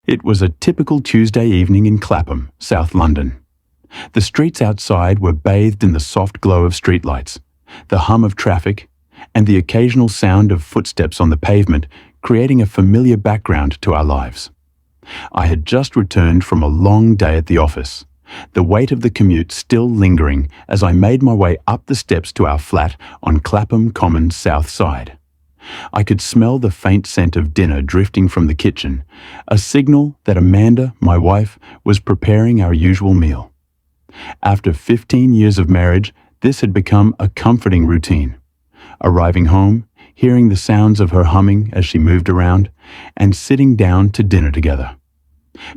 It was a typical Tuesday evening in Clapham, South London. The streets outside were bathed in the soft glow of streetlights, the hum of traffic, and the occasional sound of footsteps on the pavement, creating a familiar background to our lives. I had just returned from a long day at the office, the weight of the commute still lingering as I made my way up the steps to our flat on Clapham Common's south side. I could smell the faint scent of dinner drifting from the kitchen, a signal that Amanda, my wife, was preparing our usual meal. After 15 years of marriage, this had become a comforting routine. Arriving home, hearing the sounds of her humming as she moved around, and sitting down to dinner together.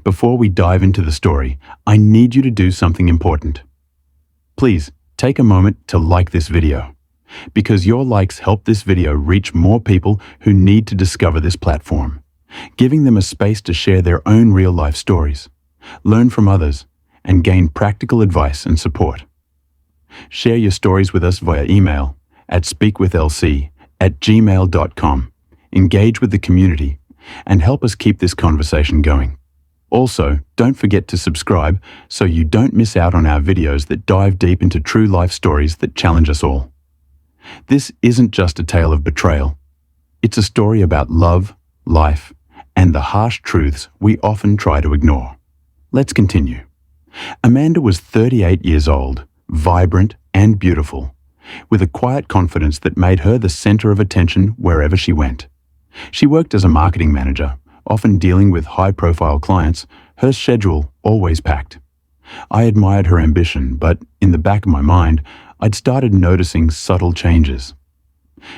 Before we dive into the story, I need you to do something important. Please, take a moment to like this video, because your likes help this video reach more people who need to discover this platform, giving them a space to share their own real-life stories, learn from others, and gain practical advice and support. Share your stories with us via email at speakwithlc@gmail.com. Engage with the community and help us keep this conversation going. Also, don't forget to subscribe so you don't miss out on our videos that dive deep into true life stories that challenge us all. This isn't just a tale of betrayal. It's a story about love, life, and the harsh truths we often try to ignore. Let's continue. Amanda was 38 years old, vibrant and beautiful, with a quiet confidence that made her the center of attention wherever she went. She worked as a marketing manager, often dealing with high-profile clients, her schedule always packed. I admired her ambition, but in the back of my mind, I'd started noticing subtle changes.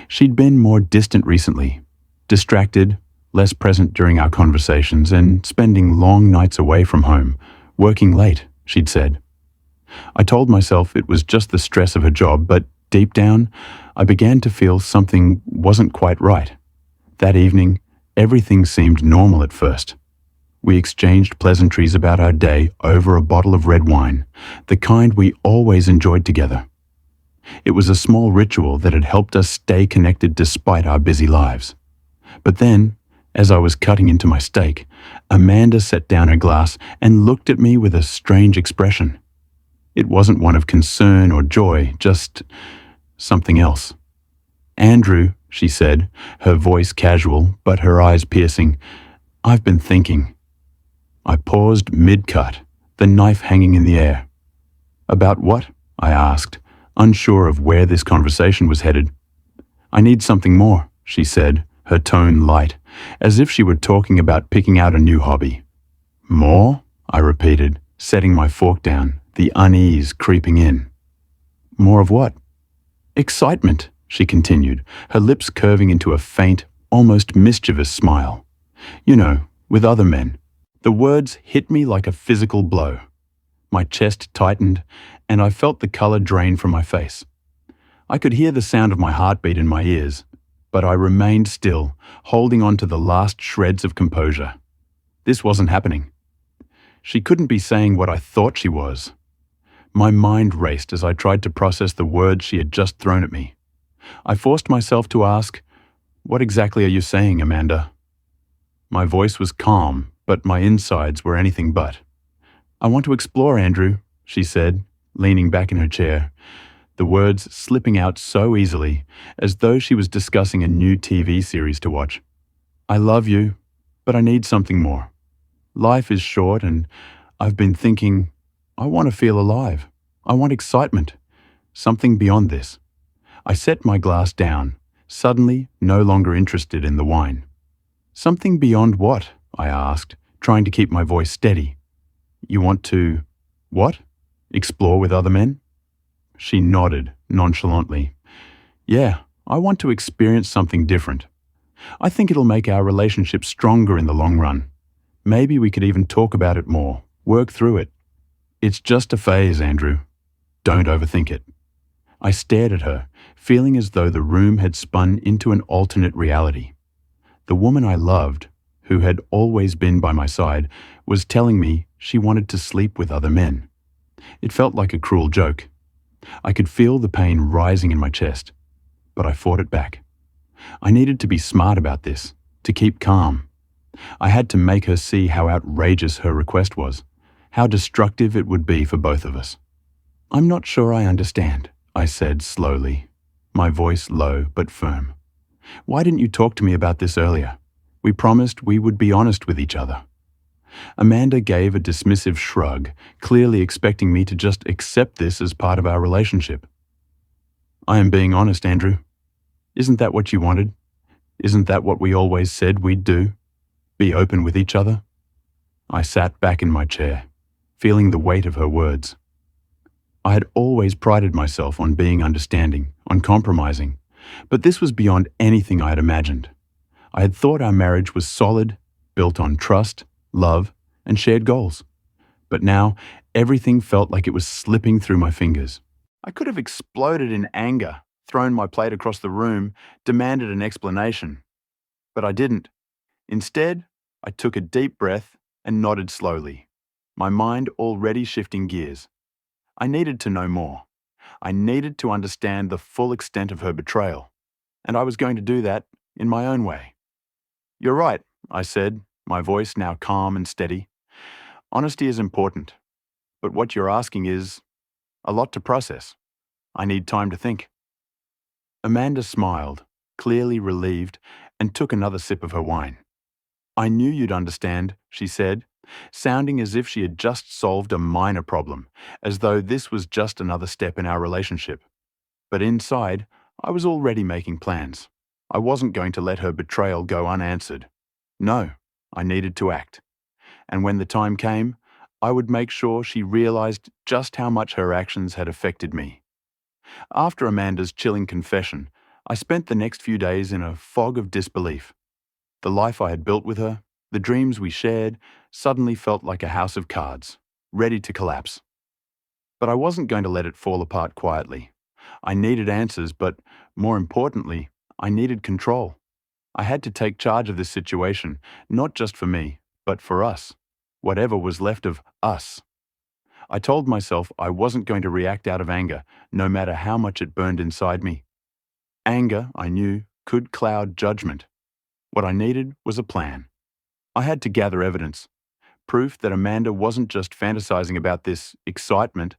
She'd been more distant recently, distracted, less present during our conversations, and spending long nights away from home, working late, she'd said. I told myself it was just the stress of her job, but deep down, I began to feel something wasn't quite right. That evening, everything seemed normal at first. We exchanged pleasantries about our day over a bottle of red wine, the kind we always enjoyed together. It was a small ritual that had helped us stay connected despite our busy lives. But then, as I was cutting into my steak, Amanda set down her glass and looked at me with a strange expression. It wasn't one of concern or joy, just something else. "Andrew," she said, her voice casual but her eyes piercing, "I've been thinking." I paused mid-cut, the knife hanging in the air. "About what?" I asked, unsure of where this conversation was headed. "I need something more," she said, her tone light, as if she were talking about picking out a new hobby. "More?" I repeated, setting my fork down, the unease creeping in. "More of what?" "Excitement," she continued, her lips curving into a faint, almost mischievous smile. "You know, with other men." The words hit me like a physical blow. My chest tightened, and I felt the color drain from my face. I could hear the sound of my heartbeat in my ears, but I remained still, holding on to the last shreds of composure. This wasn't happening. She couldn't be saying what I thought she was. My mind raced as I tried to process the words she had just thrown at me. I forced myself to ask, "What exactly are you saying, Amanda?" My voice was calm, but my insides were anything but. "I want to explore, Andrew," she said, leaning back in her chair, the words slipping out so easily, as though she was discussing a new TV series to watch. "I love you, but I need something more. Life is short, and I've been thinking, I want to feel alive. I want excitement, something beyond this." I set my glass down, suddenly no longer interested in the wine. "Something beyond what?" I asked, trying to keep my voice steady. "You want to, what? Explore with other men?" She nodded nonchalantly. "Yeah, I want to experience something different. I think it'll make our relationship stronger in the long run. Maybe we could even talk about it more, work through it. It's just a phase, Andrew. Don't overthink it." I stared at her, feeling as though the room had spun into an alternate reality. The woman I loved, who had always been by my side, was telling me she wanted to sleep with other men. It felt like a cruel joke. I could feel the pain rising in my chest, but I fought it back. I needed to be smart about this, to keep calm. I had to make her see how outrageous her request was, how destructive it would be for both of us. "I'm not sure I understand," I said slowly, my voice low but firm. "Why didn't you talk to me about this earlier? We promised we would be honest with each other." Amanda gave a dismissive shrug, clearly expecting me to just accept this as part of our relationship. "I am being honest, Andrew. Isn't that what you wanted? Isn't that what we always said we'd do? Be open with each other?" I sat back in my chair, feeling the weight of her words. I had always prided myself on being understanding, on compromising, but this was beyond anything I had imagined. I had thought our marriage was solid, built on trust, love, and shared goals. But now, everything felt like it was slipping through my fingers. I could have exploded in anger, thrown my plate across the room, demanded an explanation. But I didn't. Instead, I took a deep breath and nodded slowly, my mind already shifting gears. I needed to know more. I needed to understand the full extent of her betrayal, and I was going to do that in my own way. "You're right," I said, my voice now calm and steady. "Honesty is important, but what you're asking is a lot to process. I need time to think." Amanda smiled, clearly relieved, and took another sip of her wine. "I knew you'd understand," she said, sounding as if she had just solved a minor problem, as though this was just another step in our relationship. But inside, I was already making plans. I wasn't going to let her betrayal go unanswered. No, I needed to act. And when the time came, I would make sure she realized just how much her actions had affected me. After Amanda's chilling confession, I spent the next few days in a fog of disbelief. The life I had built with her, the dreams we shared, suddenly felt like a house of cards, ready to collapse. But I wasn't going to let it fall apart quietly. I needed answers, but more importantly, I needed control. I had to take charge of this situation, not just for me, but for us, whatever was left of us. I told myself I wasn't going to react out of anger, no matter how much it burned inside me. Anger, I knew, could cloud judgment. What I needed was a plan. I had to gather evidence, proof that Amanda wasn't just fantasizing about this excitement,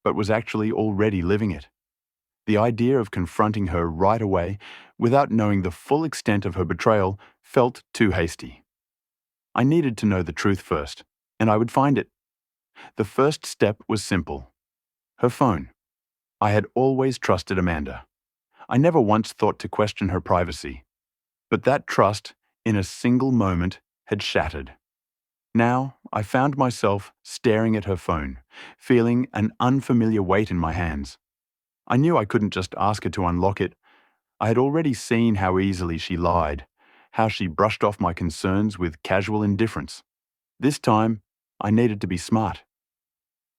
but was actually already living it. The idea of confronting her right away, without knowing the full extent of her betrayal, felt too hasty. I needed to know the truth first, and I would find it. The first step was simple. Her phone. I had always trusted Amanda. I never once thought to question her privacy. But that trust, in a single moment, had shattered. Now, I found myself staring at her phone, feeling an unfamiliar weight in my hands. I knew I couldn't just ask her to unlock it. I had already seen how easily she lied, how she brushed off my concerns with casual indifference. This time, I needed to be smart.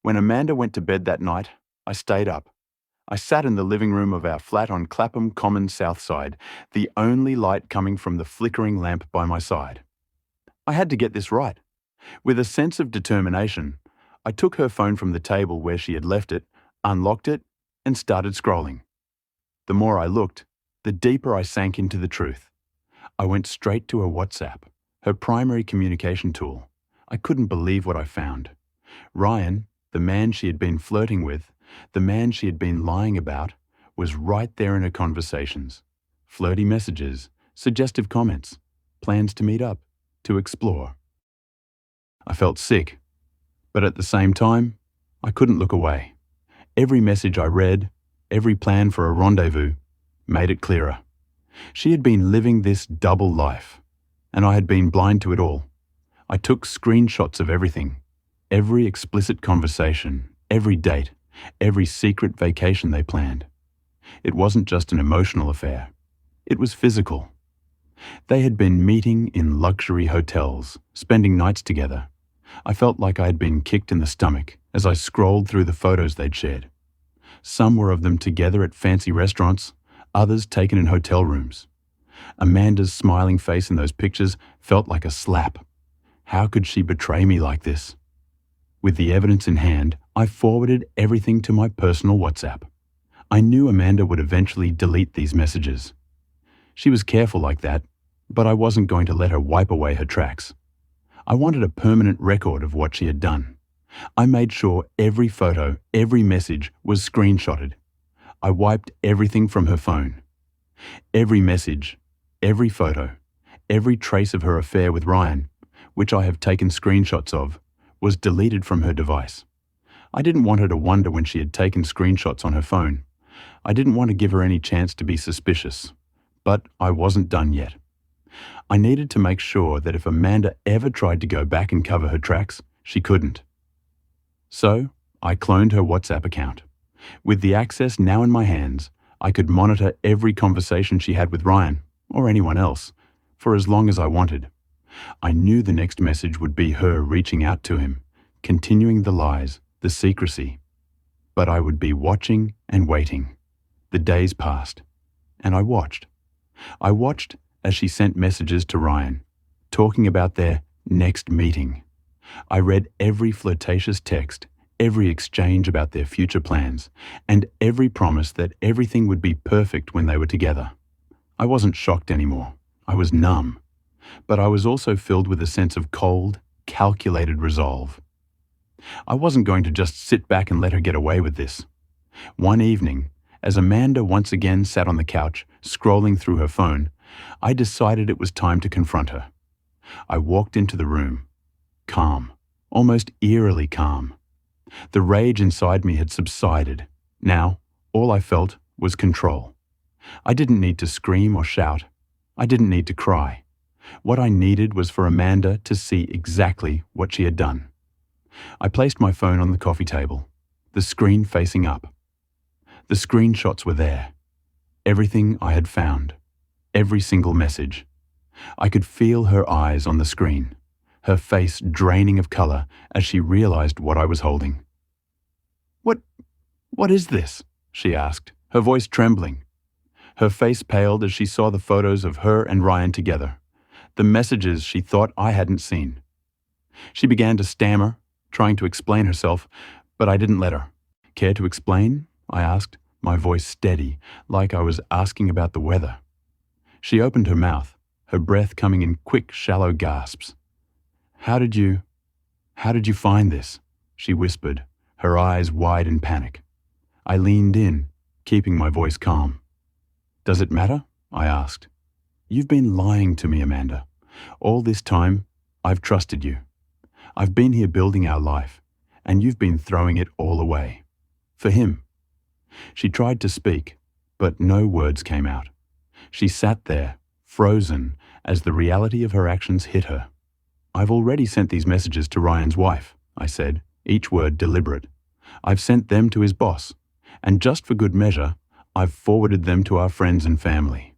When Amanda went to bed that night, I stayed up. I sat in the living room of our flat on Clapham Common South Side, the only light coming from the flickering lamp by my side. I had to get this right. With a sense of determination, I took her phone from the table where she had left it, unlocked it, and started scrolling. The more I looked, the deeper I sank into the truth. I went straight to her WhatsApp, her primary communication tool. I couldn't believe what I found. Ryan, the man she had been flirting with, the man she had been lying about, was right there in her conversations. Flirty messages, suggestive comments, plans to meet up, to explore. I felt sick, but at the same time, I couldn't look away. Every message I read, every plan for a rendezvous, made it clearer. She had been living this double life, and I had been blind to it all. I took screenshots of everything, every explicit conversation, every date, every secret vacation they planned. It wasn't just an emotional affair. It was physical. They had been meeting in luxury hotels, spending nights together. I felt like I had been kicked in the stomach as I scrolled through the photos they'd shared. Some were of them together at fancy restaurants, others taken in hotel rooms. Amanda's smiling face in those pictures felt like a slap. How could she betray me like this? With the evidence in hand, I forwarded everything to my personal WhatsApp. I knew Amanda would eventually delete these messages. She was careful like that, But I wasn't going to let her wipe away her tracks. I wanted a permanent record of what she had done. I made sure every photo, every message was screenshotted. I wiped everything from her phone. Every message, every photo, every trace of her affair with Ryan, which I have taken screenshots of, was deleted from her device. I didn't want her to wonder when she had taken screenshots on her phone. I didn't want to give her any chance to be suspicious. But I wasn't done yet. I needed to make sure that if Amanda ever tried to go back and cover her tracks, she couldn't. So, I cloned her WhatsApp account. With the access now in my hands, I could monitor every conversation she had with Ryan, or anyone else, for as long as I wanted. I knew the next message would be her reaching out to him, continuing the lies, the secrecy. But I would be watching and waiting. The days passed, and I watched. I watched as she sent messages to Ryan, talking about their next meeting. I read every flirtatious text, every exchange about their future plans, and every promise that everything would be perfect when they were together. I wasn't shocked anymore. I was numb. But I was also filled with a sense of cold, calculated resolve. I wasn't going to just sit back and let her get away with this. One evening, as Amanda once again sat on the couch, scrolling through her phone, I decided it was time to confront her. I walked into the room, calm, almost eerily calm. The rage inside me had subsided. Now, all I felt was control. I didn't need to scream or shout. I didn't need to cry. What I needed was for Amanda to see exactly what she had done. I placed my phone on the coffee table, the screen facing up. The screenshots were there. Everything I had found. Every single message. I could feel her eyes on the screen, her face draining of color as she realized what I was holding. What is this?" she asked, her voice trembling. Her face paled as she saw the photos of her and Ryan together, the messages she thought I hadn't seen. She began to stammer, trying to explain herself, but I didn't let her. "Care to explain?" I asked, my voice steady, like I was asking about the weather. She opened her mouth, her breath coming in quick, shallow gasps. How did you find this?" she whispered, her eyes wide in panic. I leaned in, keeping my voice calm. "Does it matter?" I asked. "You've been lying to me, Amanda. All this time, I've trusted you. I've been here building our life, and you've been throwing it all away. For him." She tried to speak, but no words came out. She sat there, frozen, as the reality of her actions hit her. "I've already sent these messages to Ryan's wife," I said, each word deliberate. "I've sent them to his boss, and just for good measure, I've forwarded them to our friends and family."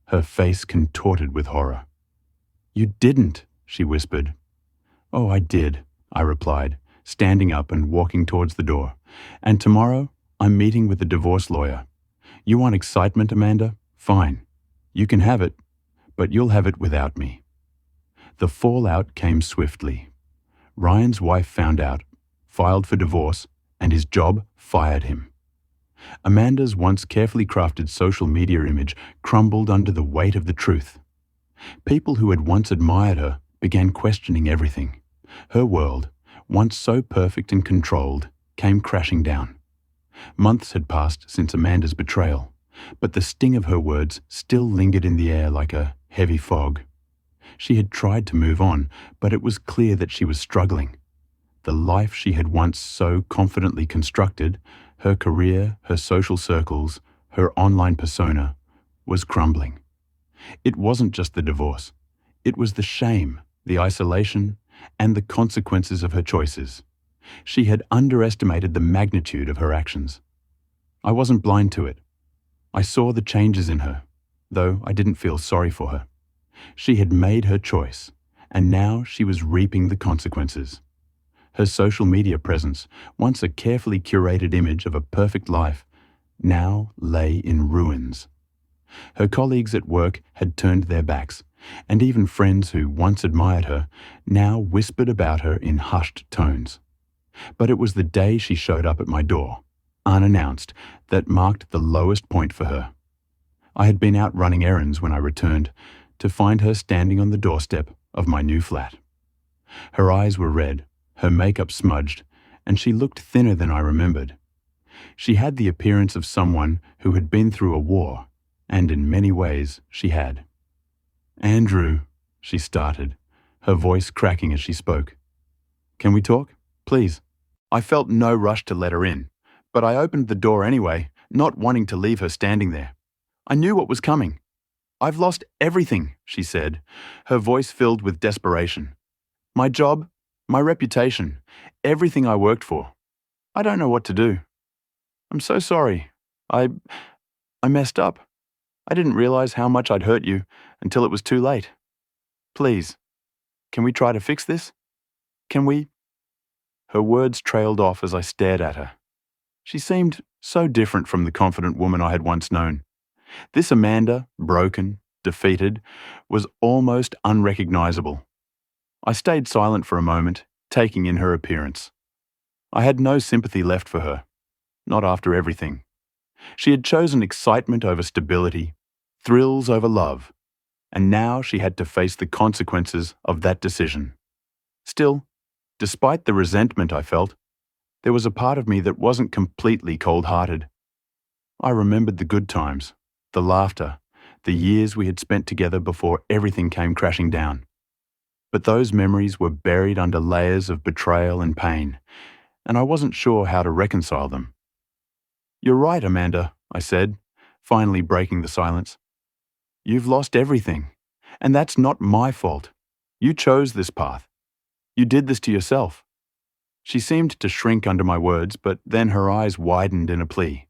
Her face contorted with horror. "You didn't," she whispered. "Oh, I did," I replied, standing up and walking towards the door. "And tomorrow, I'm meeting with the divorce lawyer. You want excitement, Amanda? Fine. You can have it, but you'll have it without me." The fallout came swiftly. Ryan's wife found out, filed for divorce, and his job fired him. Amanda's once carefully crafted social media image crumbled under the weight of the truth. People who had once admired her began questioning everything. Her world, once so perfect and controlled, came crashing down. Months had passed since Amanda's betrayal, but the sting of her words still lingered in the air like a heavy fog. She had tried to move on, but it was clear that she was struggling. The life she had once so confidently constructed, her career, her social circles, her online persona, was crumbling. It wasn't just the divorce. It was the shame, the isolation, and the consequences of her choices. She had underestimated the magnitude of her actions. I wasn't blind to it. I saw the changes in her, though I didn't feel sorry for her. She had made her choice, and now she was reaping the consequences. Her social media presence, once a carefully curated image of a perfect life, now lay in ruins. Her colleagues at work had turned their backs, and even friends who once admired her now whispered about her in hushed tones. But it was the day she showed up at my door, unannounced, that marked the lowest point for her. I had been out running errands when I returned, to find her standing on the doorstep of my new flat. Her eyes were red, her makeup smudged, and she looked thinner than I remembered. She had the appearance of someone who had been through a war, and in many ways she had. "Andrew," she started, her voice cracking as she spoke. "Can we talk? Please." I felt no rush to let her in, but I opened the door anyway, not wanting to leave her standing there. I knew what was coming. "I've lost everything," she said, her voice filled with desperation. "My job, my reputation, everything I worked for. I don't know what to do. I'm so sorry. I messed up. I didn't realize how much I'd hurt you until it was too late. Please, can we try to fix this? Can we?" Her words trailed off as I stared at her. She seemed so different from the confident woman I had once known. This Amanda, broken, defeated, was almost unrecognizable. I stayed silent for a moment, taking in her appearance. I had no sympathy left for her, not after everything. She had chosen excitement over stability, thrills over love, and now she had to face the consequences of that decision. Still, despite the resentment I felt, there was a part of me that wasn't completely cold-hearted. I remembered the good times, the laughter, the years we had spent together before everything came crashing down. But those memories were buried under layers of betrayal and pain, and I wasn't sure how to reconcile them. "You're right, Amanda," I said, finally breaking the silence. "You've lost everything, and that's not my fault. You chose this path. You did this to yourself." She seemed to shrink under my words, but then her eyes widened in a plea.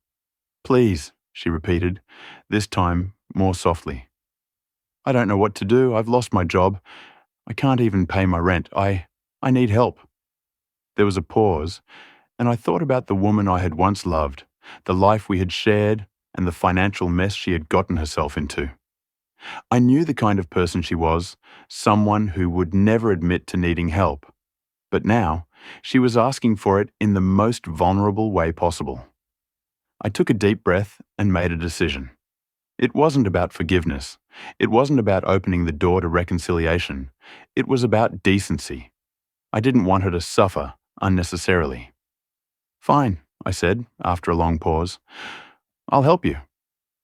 "Please," she repeated, this time more softly. "I don't know what to do. I've lost my job. I can't even pay my rent. I need help." There was a pause, and I thought about the woman I had once loved, the life we had shared, and the financial mess she had gotten herself into. I knew the kind of person she was, someone who would never admit to needing help. But now, she was asking for it in the most vulnerable way possible. I took a deep breath and made a decision. It wasn't about forgiveness. It wasn't about opening the door to reconciliation. It was about decency. I didn't want her to suffer unnecessarily. "Fine," I said, after a long pause. "I'll help you.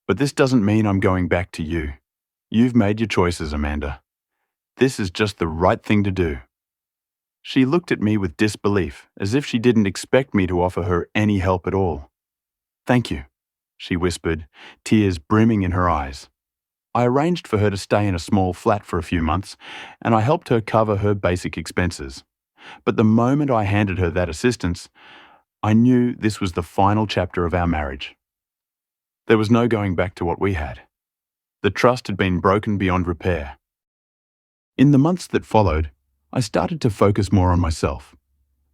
But this doesn't mean I'm going back to you. You've made your choices, Amanda. This is just the right thing to do." She looked at me with disbelief, as if she didn't expect me to offer her any help at all. "Thank you," she whispered, tears brimming in her eyes. I arranged for her to stay in a small flat for a few months, and I helped her cover her basic expenses. But the moment I handed her that assistance, I knew this was the final chapter of our marriage. There was no going back to what we had. The trust had been broken beyond repair. In the months that followed, I started to focus more on myself.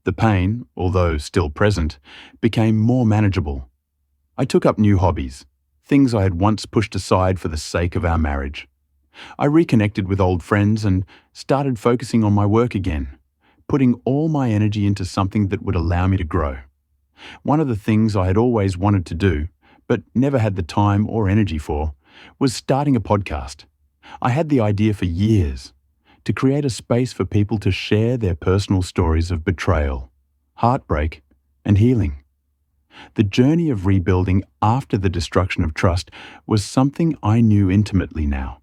The pain, although still present, became more manageable. I took up new hobbies, things I had once pushed aside for the sake of our marriage. I reconnected with old friends and started focusing on my work again, putting all my energy into something that would allow me to grow. One of the things I had always wanted to do, but never had the time or energy for, was starting a podcast. I had the idea for years, to create a space for people to share their personal stories of betrayal, heartbreak, and healing. The journey of rebuilding after the destruction of trust was something I knew intimately now,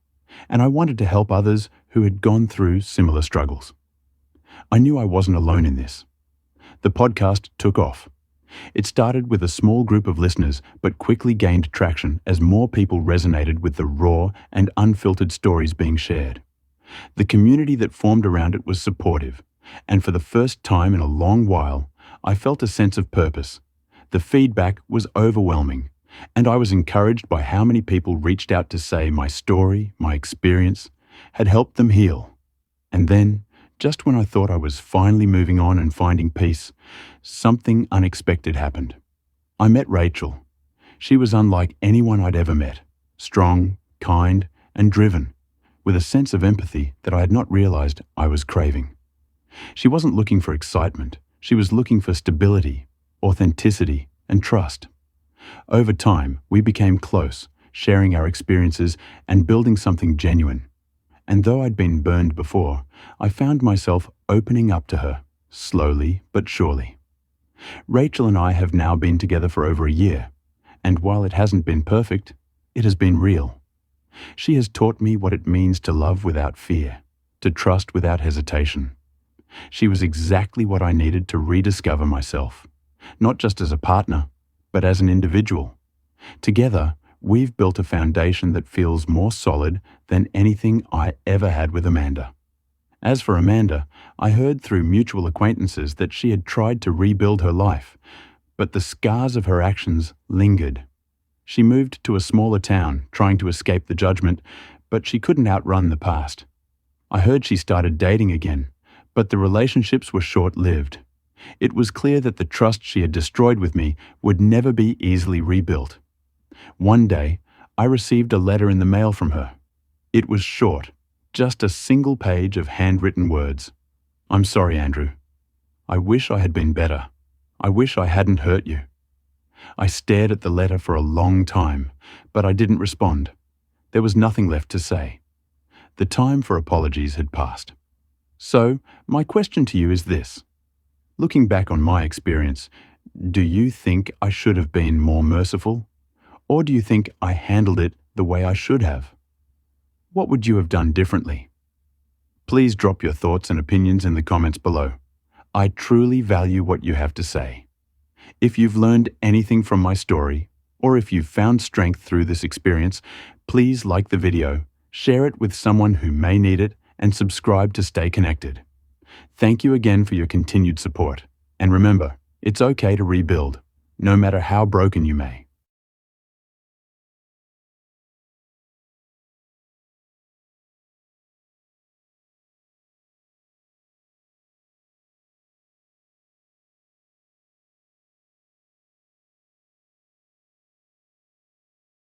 and I wanted to help others who had gone through similar struggles. I knew I wasn't alone in this. The podcast took off. It started with a small group of listeners, but quickly gained traction as more people resonated with the raw and unfiltered stories being shared. The community that formed around it was supportive, and for the first time in a long while, I felt a sense of purpose. The feedback was overwhelming, and I was encouraged by how many people reached out to say my story, my experience, had helped them heal. And then, just when I thought I was finally moving on and finding peace, something unexpected happened. I met Rachel. She was unlike anyone I'd ever met, strong, kind, and driven, with a sense of empathy that I had not realized I was craving. She wasn't looking for excitement. She was looking for stability, authenticity, and trust. Over time, we became close, sharing our experiences and building something genuine. And though I'd been burned before, I found myself opening up to her, slowly but surely. Rachel and I have now been together for over a year, and while it hasn't been perfect, it has been real. She has taught me what it means to love without fear, to trust without hesitation. She was exactly what I needed to rediscover myself, not just as a partner, but as an individual. Together, we've built a foundation that feels more solid than anything I ever had with Amanda. As for Amanda, I heard through mutual acquaintances that she had tried to rebuild her life, but the scars of her actions lingered. She moved to a smaller town, trying to escape the judgment, but she couldn't outrun the past. I heard she started dating again, but the relationships were short-lived. It was clear that the trust she had destroyed with me would never be easily rebuilt. One day, I received a letter in the mail from her. It was short, just a single page of handwritten words. "I'm sorry, Andrew. I wish I had been better. I wish I hadn't hurt you." I stared at the letter for a long time, but I didn't respond. There was nothing left to say. The time for apologies had passed. So, my question to you is this. Looking back on my experience, do you think I should have been more merciful? Or do you think I handled it the way I should have? What would you have done differently? Please drop your thoughts and opinions in the comments below. I truly value what you have to say. If you've learned anything from my story, or if you've found strength through this experience, please like the video, share it with someone who may need it, and subscribe to stay connected. Thank you again for your continued support. And remember, it's okay to rebuild, no matter how broken you may.